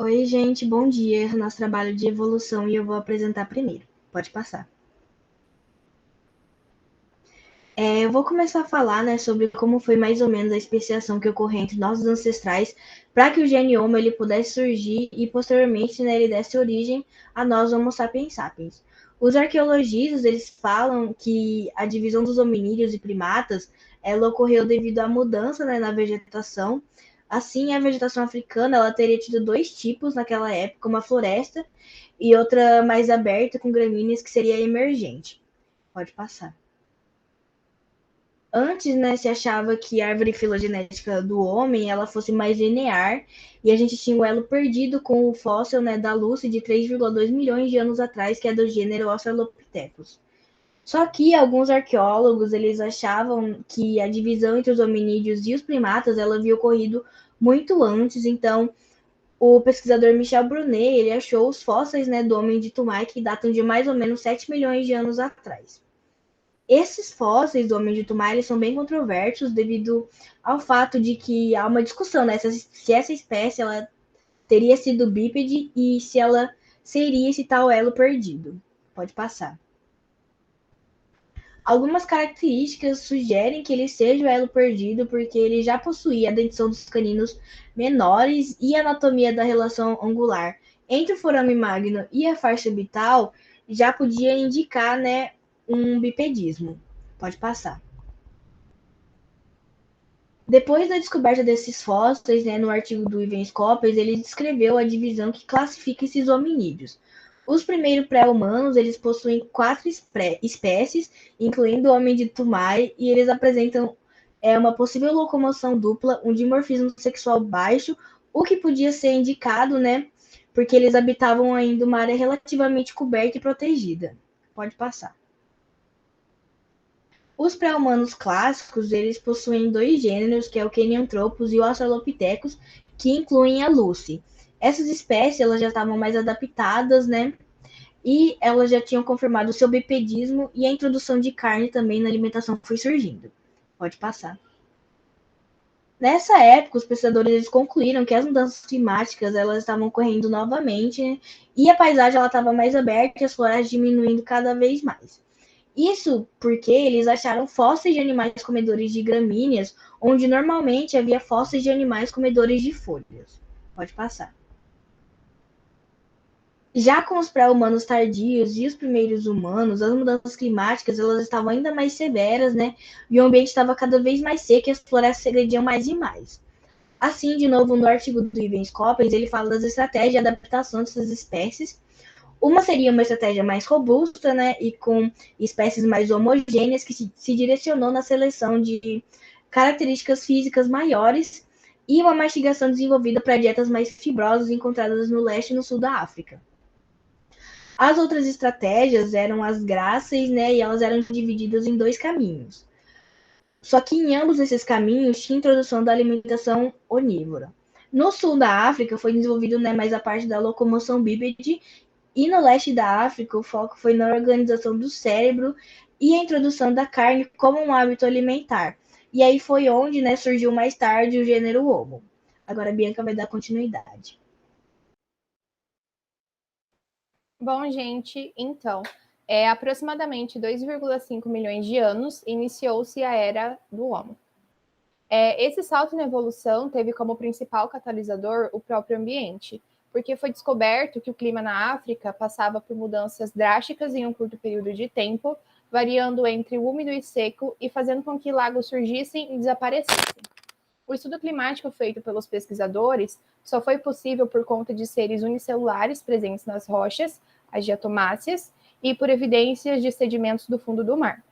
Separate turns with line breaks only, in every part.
Oi, gente, bom dia. Esse é o nosso trabalho de evolução e eu vou apresentar primeiro. Pode passar. Eu vou começar a falar, né, sobre como foi mais ou menos a especiação que ocorreu entre nossos ancestrais para que o genioma ele pudesse surgir e posteriormente, né, ele desse origem a nós Homo sapiens sapiens. Os arqueologistas eles falam que a divisão dos hominídeos e primatas ela ocorreu devido à mudança, né, na vegetação. Assim, a vegetação africana ela teria tido dois tipos naquela época, uma floresta e outra mais aberta com gramíneas que seria emergente. Pode passar. Antes, né, se achava que a árvore filogenética do homem ela fosse mais linear e a gente tinha o elo perdido com o fóssil, né, da Lucy de 3,2 milhões de anos atrás, que é do gênero Australopithecus. Só que alguns arqueólogos eles achavam que a divisão entre os hominídeos e os primatas ela havia ocorrido muito antes, então o pesquisador Michel Brunet ele achou os fósseis, né, do homem de Tumai que datam de mais ou menos 7 milhões de anos atrás. Esses fósseis do homem de Tumai eles são bem controversos devido ao fato de que há uma discussão, né, se essa espécie ela teria sido bípede e se ela seria esse tal elo perdido. Pode passar. Algumas características sugerem que ele seja o elo perdido porque ele já possuía a dentição dos caninos menores e a anatomia da relação angular entre o forame magno e a faixa orbital já podia indicar, né, um bipedismo. Pode passar. Depois da descoberta desses fósseis, né, no artigo do Ivan Scopes, ele descreveu a divisão que classifica esses hominídeos. Os primeiros pré-humanos, eles possuem quatro espécies, incluindo o homem de Tumai, e eles apresentam uma possível locomoção dupla, um dimorfismo sexual baixo, o que podia ser indicado, né, porque eles habitavam ainda uma área relativamente coberta e protegida. Pode passar. Os pré-humanos clássicos, eles possuem dois gêneros, que é o Kenyanthropus e o Australopithecus, que incluem a Lucy. Essas espécies, elas já estavam mais adaptadas, né? E elas já tinham confirmado o seu bipedismo e a introdução de carne também na alimentação foi surgindo. Pode passar. Nessa época, os pesquisadores eles concluíram que as mudanças climáticas elas estavam ocorrendo novamente, né? E a paisagem ela estava mais aberta e as florestas diminuindo cada vez mais. Isso porque eles acharam fósseis de animais comedores de gramíneas, onde normalmente havia fósseis de animais comedores de folhas. Pode passar. Já com os pré-humanos tardios e os primeiros humanos, as mudanças climáticas elas estavam ainda mais severas, né? E o ambiente estava cada vez mais seco e as florestas segrediam mais e mais. Assim, de novo, no artigo do Ivan Scopes, ele fala das estratégias de adaptação dessas espécies. Uma seria uma estratégia mais robusta, né, e com espécies mais homogêneas, que se direcionou na seleção de características físicas maiores, e uma mastigação desenvolvida para dietas mais fibrosas encontradas no leste e no sul da África. As outras estratégias eram as gráceis, né, e elas eram divididas em dois caminhos. Só que em ambos esses caminhos tinha introdução da alimentação onívora. No sul da África foi desenvolvido, né, mais a parte da locomoção bípede e no leste da África, o foco foi na organização do cérebro e a introdução da carne como um hábito alimentar. E aí foi onde, né, surgiu mais tarde o gênero Homo. Agora a Bianca vai dar continuidade.
Bom, gente, então, aproximadamente 2,5 milhões de anos iniciou-se a Era do Homo. Esse salto na evolução teve como principal catalisador o próprio ambiente, porque foi descoberto que o clima na África passava por mudanças drásticas em um curto período de tempo, variando entre úmido e seco e fazendo com que lagos surgissem e desaparecessem. O estudo climático feito pelos pesquisadores só foi possível por conta de seres unicelulares presentes nas rochas, as diatomáceas, e por evidências de sedimentos do fundo do mar.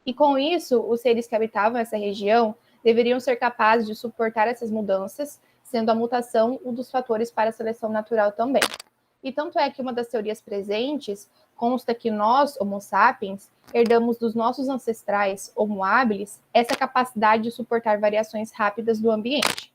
E com isso, os seres que habitavam essa região deveriam ser capazes de suportar essas mudanças, sendo a mutação um dos fatores para a seleção natural também. E tanto é que uma das teorias presentes consta que nós, Homo sapiens, herdamos dos nossos ancestrais, Homo habilis, essa capacidade de suportar variações rápidas do ambiente.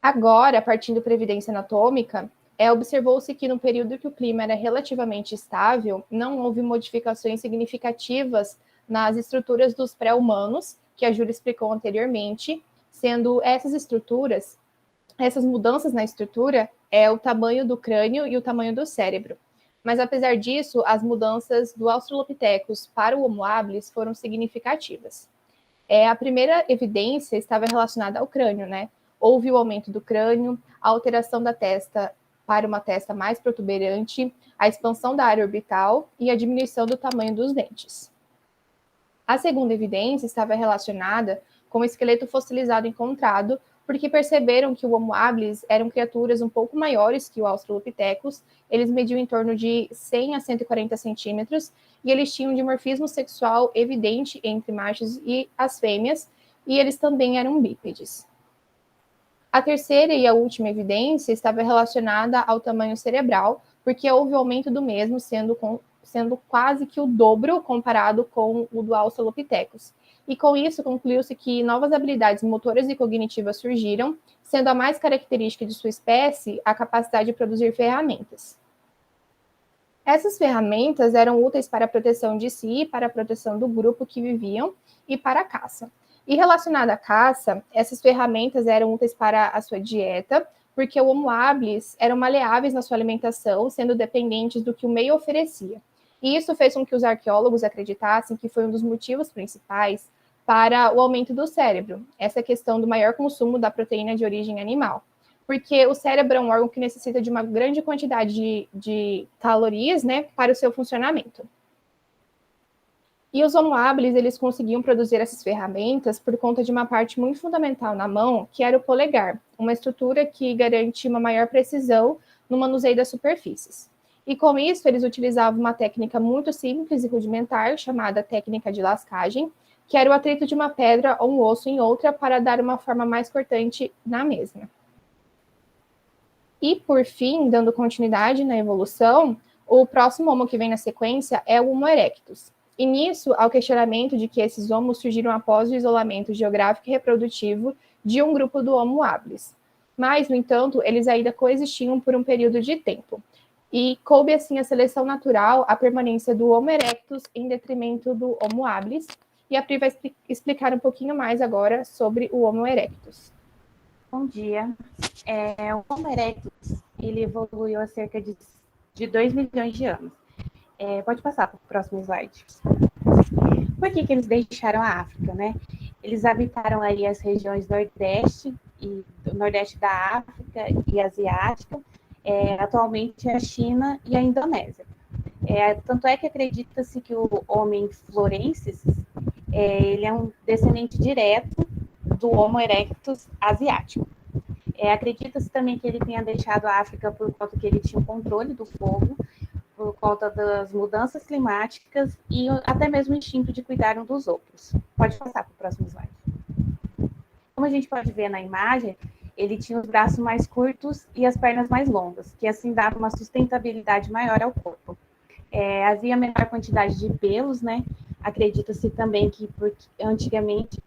Agora, partindo para a evidência anatômica, observou-se que no período que o clima era relativamente estável, não houve modificações significativas nas estruturas dos pré-humanos, que a Júlia explicou anteriormente, sendo essas estruturas essas mudanças na estrutura é o tamanho do crânio e o tamanho do cérebro. Mas, apesar disso, as mudanças do Australopithecus para o Homo habilis foram significativas. A primeira evidência estava relacionada ao crânio, né? Houve o aumento do crânio, a alteração da testa para uma testa mais protuberante, a expansão da área orbital e a diminuição do tamanho dos dentes. A segunda evidência estava relacionada com o esqueleto fossilizado encontrado, porque perceberam que o Homo habilis eram criaturas um pouco maiores que o Australopithecus, eles mediam em torno de 100 a 140 centímetros, e eles tinham um dimorfismo sexual evidente entre machos e as fêmeas, e eles também eram bípedes. A terceira e a última evidência estava relacionada ao tamanho cerebral, porque houve o aumento do mesmo, sendo quase que o dobro comparado com o do Australopithecus. E com isso, concluiu-se que novas habilidades motoras e cognitivas surgiram, sendo a mais característica de sua espécie a capacidade de produzir ferramentas. Essas ferramentas eram úteis para a proteção de si, para a proteção do grupo que viviam e para a caça. E relacionada à caça, essas ferramentas eram úteis para a sua dieta, porque o Homo habilis eram maleáveis na sua alimentação, sendo dependentes do que o meio oferecia. E isso fez com que os arqueólogos acreditassem que foi um dos motivos principais para o aumento do cérebro, essa questão do maior consumo da proteína de origem animal. Porque o cérebro é um órgão que necessita de uma grande quantidade de calorias, né, para o seu funcionamento. E os Homo habilis, eles conseguiam produzir essas ferramentas por conta de uma parte muito fundamental na mão, que era o polegar, uma estrutura que garante uma maior precisão no manuseio das superfícies. E com isso, eles utilizavam uma técnica muito simples e rudimentar, chamada técnica de lascagem, que era o atrito de uma pedra ou um osso em outra para dar uma forma mais cortante na mesma. E, por fim, dando continuidade na evolução, o próximo homo que vem na sequência é o Homo erectus. E nisso, há o questionamento de que esses homos surgiram após o isolamento geográfico e reprodutivo de um grupo do Homo habilis. Mas, no entanto, eles ainda coexistiam por um período de tempo. E coube, assim, a seleção natural, a permanência do Homo erectus em detrimento do Homo habilis. E a Pri vai explicar um pouquinho mais agora sobre o Homo erectus.
Bom dia. O Homo erectus, ele evoluiu há cerca de 2 milhões de anos. Pode passar para o próximo slide. Por que eles deixaram a África, né? Eles habitaram aí as regiões nordeste da África e asiática, atualmente a China e a Indonésia. Tanto é que acredita-se que o Homem florensis, ele é um descendente direto do Homo erectus asiático. Acredita-se também que ele tenha deixado a África por conta que ele tinha o controle do fogo, por conta das mudanças climáticas e até mesmo o instinto de cuidar um dos outros. Pode passar para o próximo slide. Como a gente pode ver na imagem, ele tinha os braços mais curtos e as pernas mais longas, que assim dava uma sustentabilidade maior ao corpo. Havia menor quantidade de pelos, né? Acredita-se também que antigamente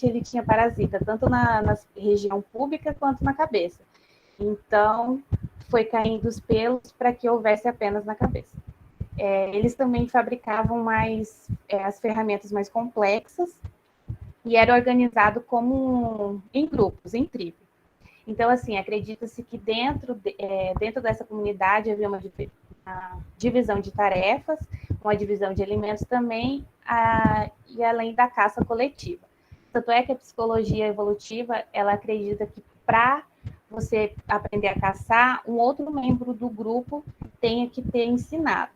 ele tinha parasita, tanto na região pública quanto na cabeça. Então, foi caindo os pelos para que houvesse apenas na cabeça. Eles também fabricavam as ferramentas mais complexas e era organizado em grupos, em tribo. Então, assim, acredita-se que dentro dessa comunidade havia uma divisão de tarefas, uma divisão de alimentos também, e além da caça coletiva. Tanto é que a psicologia evolutiva, ela acredita que para você aprender a caçar, um outro membro do grupo tenha que ter ensinado.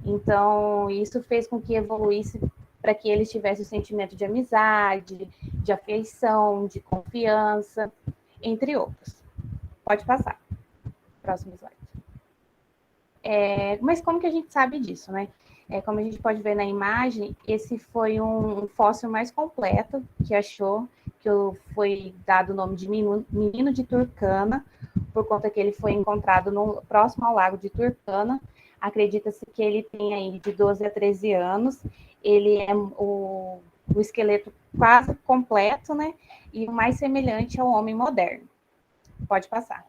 Então, isso fez com que evoluísse para que eles tivessem o sentimento de amizade, de afeição, de confiança, entre outros. Pode passar. Próximo slide. Mas como que a gente sabe disso, né? Como a gente pode ver na imagem, esse foi um fóssil mais completo que achou, que foi dado o nome de menino de Turkana, por conta que ele foi encontrado próximo ao lago de Turkana. Acredita-se que ele tem aí de 12 a 13 anos, ele é o esqueleto quase completo, né? E o mais semelhante ao homem moderno. Pode passar.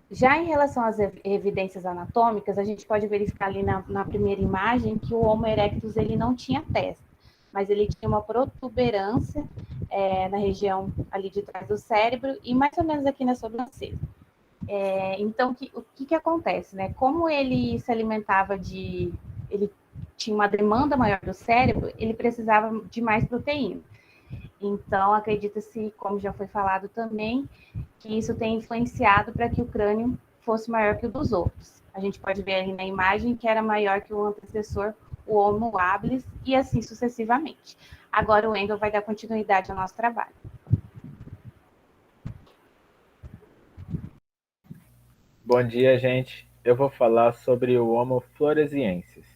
Já em relação às evidências anatômicas, a gente pode verificar ali na primeira imagem que o Homo erectus ele não tinha testa, mas ele tinha uma protuberância na região ali de trás do cérebro e mais ou menos aqui na sobrancelha. Então, o que acontece, né? Como ele se alimentava ele tinha uma demanda maior do cérebro, ele precisava de mais proteína. Então, acredita-se, como já foi falado também, que isso tem influenciado para que o crânio fosse maior que o dos outros. A gente pode ver ali na imagem que era maior que o antecessor, o Homo habilis, e assim sucessivamente. Agora o Wendel vai dar continuidade ao nosso trabalho.
Bom dia, gente. Eu vou falar sobre o Homo floresiensis.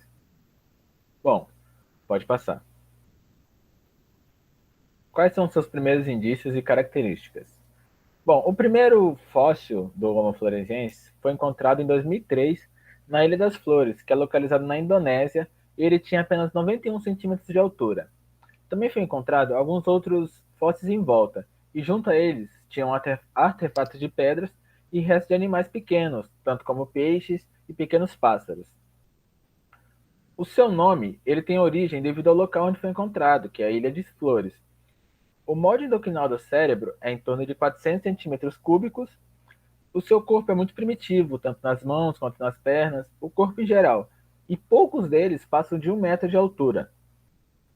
Bom, pode passar. Quais são seus primeiros indícios e características? Bom, o primeiro fóssil do Homo floresiensis foi encontrado em 2003 na Ilha das Flores, que é localizado na Indonésia, e ele tinha apenas 91 centímetros de altura. Também foi encontrado alguns outros fósseis em volta, e junto a eles tinham artefatos de pedras e restos de animais pequenos, tanto como peixes e pequenos pássaros. O seu nome ele tem origem devido ao local onde foi encontrado, que é a Ilha das Flores. O molde endocrinal do cérebro é em torno de 400 centímetros cúbicos. O seu corpo é muito primitivo, tanto nas mãos quanto nas pernas, o corpo em geral, e poucos deles passam de 1 metro de altura.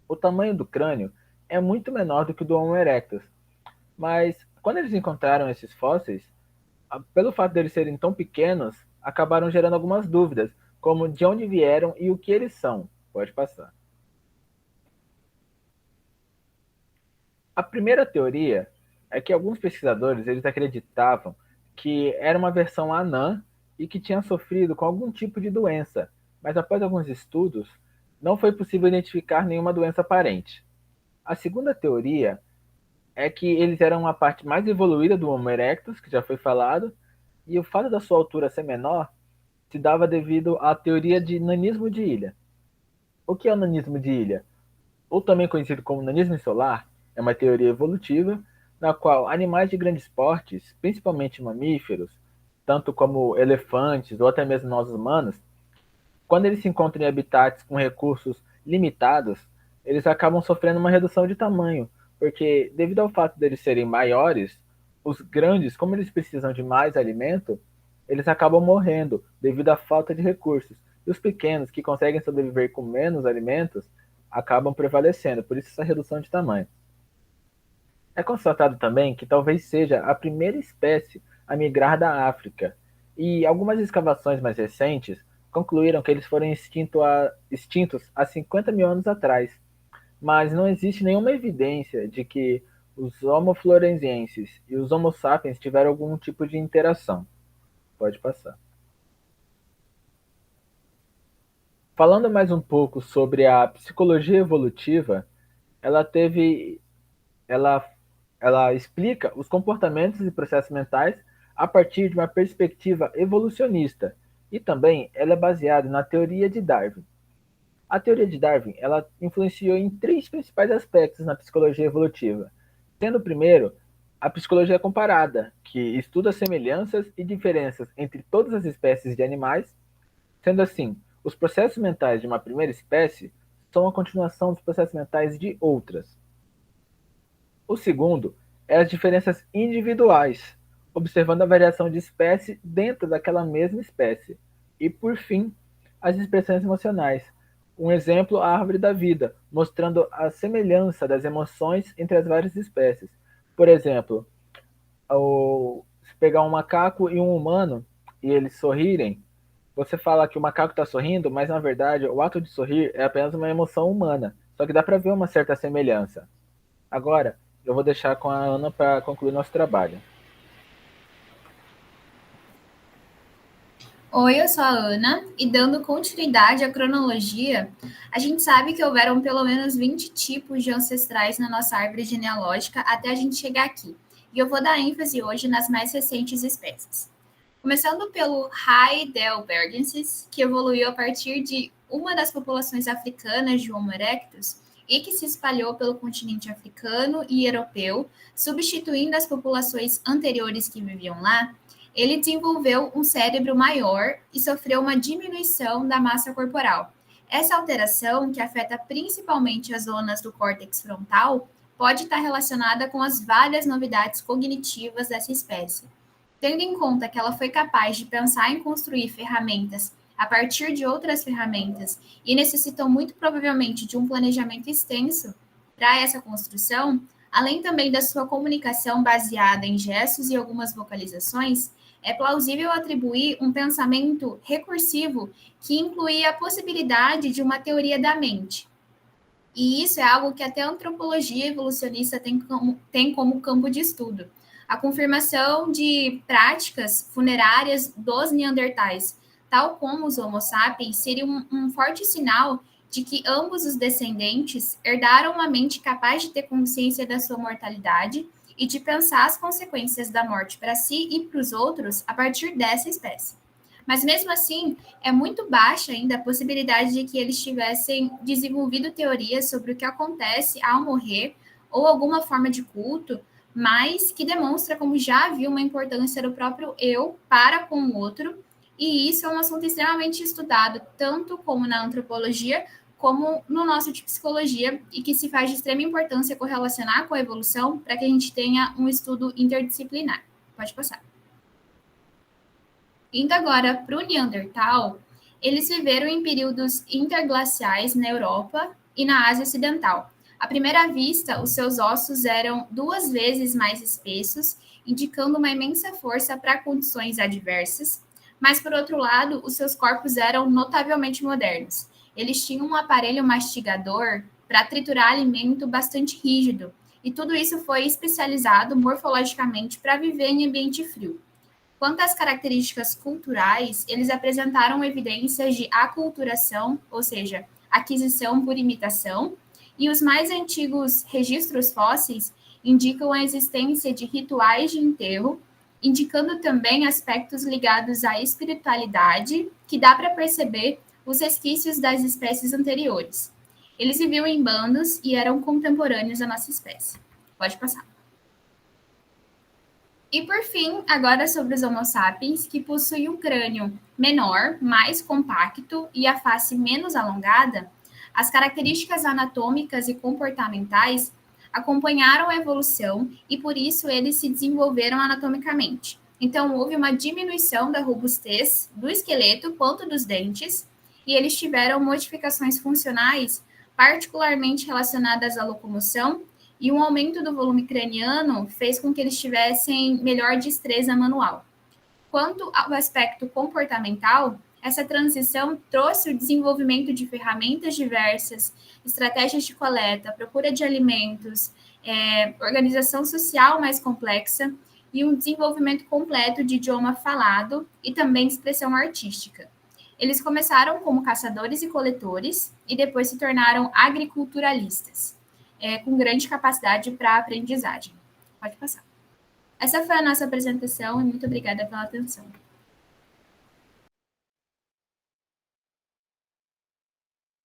O tamanho do crânio é muito menor do que o do Homo erectus, mas quando eles encontraram esses fósseis, pelo fato deles serem tão pequenos, acabaram gerando algumas dúvidas, como de onde vieram e o que eles são. Pode passar. A primeira teoria é que alguns pesquisadores eles acreditavam que era uma versão anã e que tinha sofrido com algum tipo de doença, mas após alguns estudos, não foi possível identificar nenhuma doença aparente. A segunda teoria é que eles eram a parte mais evoluída do Homo erectus, que já foi falado, e o fato da sua altura ser menor se dava devido à teoria de nanismo de ilha. O que é o nanismo de ilha? Ou também conhecido como nanismo solar, é uma teoria evolutiva na qual animais de grandes portes, principalmente mamíferos, tanto como elefantes ou até mesmo nós humanos, quando eles se encontram em habitats com recursos limitados, eles acabam sofrendo uma redução de tamanho, porque devido ao fato deles serem maiores, os grandes, como eles precisam de mais alimento, eles acabam morrendo devido à falta de recursos. E os pequenos, que conseguem sobreviver com menos alimentos, acabam prevalecendo, por isso essa redução de tamanho. É constatado também que talvez seja a primeira espécie a migrar da África, e algumas escavações mais recentes concluíram que eles foram extintos há 50 mil anos atrás, mas não existe nenhuma evidência de que os Homo floresiensis e os Homo sapiens tiveram algum tipo de interação. Pode passar. Falando mais um pouco sobre a psicologia evolutiva, ela explica os comportamentos e processos mentais a partir de uma perspectiva evolucionista, e também ela é baseada na teoria de Darwin. A teoria de Darwin ela influenciou em 3 principais aspectos na psicologia evolutiva, sendo o primeiro a psicologia comparada, que estuda semelhanças e diferenças entre todas as espécies de animais. Sendo assim, os processos mentais de uma primeira espécie são a continuação dos processos mentais de outras. O segundo é as diferenças individuais, observando a variação de espécie dentro daquela mesma espécie. E, por fim, as expressões emocionais. Um exemplo, a árvore da vida, mostrando a semelhança das emoções entre as várias espécies. Por exemplo, se pegar um macaco e um humano e eles sorrirem, você fala que o macaco está sorrindo, mas na verdade o ato de sorrir é apenas uma emoção humana. Só que dá para ver uma certa semelhança. Agora, eu vou deixar com a Ana para concluir nosso trabalho.
Oi, eu sou a Ana, e dando continuidade à cronologia, a gente sabe que houveram pelo menos 20 tipos de ancestrais na nossa árvore genealógica até a gente chegar aqui. E eu vou dar ênfase hoje nas mais recentes espécies. Começando pelo Heidelbergensis, que evoluiu a partir de uma das populações africanas de Homo erectus e que se espalhou pelo continente africano e europeu, substituindo as populações anteriores que viviam lá. Ele desenvolveu um cérebro maior e sofreu uma diminuição da massa corporal. Essa alteração, que afeta principalmente as zonas do córtex frontal, pode estar relacionada com as várias novidades cognitivas dessa espécie. Tendo em conta que ela foi capaz de pensar em construir ferramentas a partir de outras ferramentas e necessitou muito provavelmente de um planejamento extenso para essa construção, além também da sua comunicação baseada em gestos e algumas vocalizações, é plausível atribuir um pensamento recursivo que incluía a possibilidade de uma teoria da mente. E isso é algo que até a antropologia evolucionista tem como campo de estudo. A confirmação de práticas funerárias dos neandertais, tal como os Homo sapiens, seria um forte sinal de que ambos os descendentes herdaram uma mente capaz de ter consciência da sua mortalidade e de pensar as consequências da morte para si e para os outros a partir dessa espécie. Mas mesmo assim, é muito baixa ainda a possibilidade de que eles tivessem desenvolvido teorias sobre o que acontece ao morrer ou alguma forma de culto, mas que demonstra como já havia uma importância do próprio eu para com o outro, e isso é um assunto extremamente estudado, tanto como na antropologia, como no nosso de psicologia, e que se faz de extrema importância correlacionar com a evolução para que a gente tenha um estudo interdisciplinar. Pode passar. Indo agora para o Neandertal, eles viveram em períodos interglaciais na Europa e na Ásia Ocidental. À primeira vista, os seus ossos eram 2 vezes mais espessos, indicando uma imensa força para condições adversas, mas, por outro lado, os seus corpos eram notavelmente modernos. Eles tinham um aparelho mastigador para triturar alimento bastante rígido, e tudo isso foi especializado morfologicamente para viver em ambiente frio. Quanto às características culturais, eles apresentaram evidências de aculturação, ou seja, aquisição por imitação, e os mais antigos registros fósseis indicam a existência de rituais de enterro, indicando também aspectos ligados à espiritualidade, que dá para perceber os resquícios das espécies anteriores. Eles viviam em bandos e eram contemporâneos à nossa espécie. Pode passar. E, por fim, agora sobre os Homo sapiens, que possuem um crânio menor, mais compacto e a face menos alongada, as características anatômicas e comportamentais acompanharam a evolução e, por isso, eles se desenvolveram anatomicamente. Então, houve uma diminuição da robustez do esqueleto quanto dos dentes, e eles tiveram modificações funcionais particularmente relacionadas à locomoção, e um aumento do volume craniano fez com que eles tivessem melhor destreza manual. Quanto ao aspecto comportamental, essa transição trouxe o desenvolvimento de ferramentas diversas, estratégias de coleta, procura de alimentos, organização social mais complexa e um desenvolvimento completo de idioma falado e também expressão artística. Eles começaram como caçadores e coletores e depois se tornaram agriculturalistas, com grande capacidade para aprendizagem. Pode passar. Essa foi a nossa apresentação e muito obrigada pela atenção.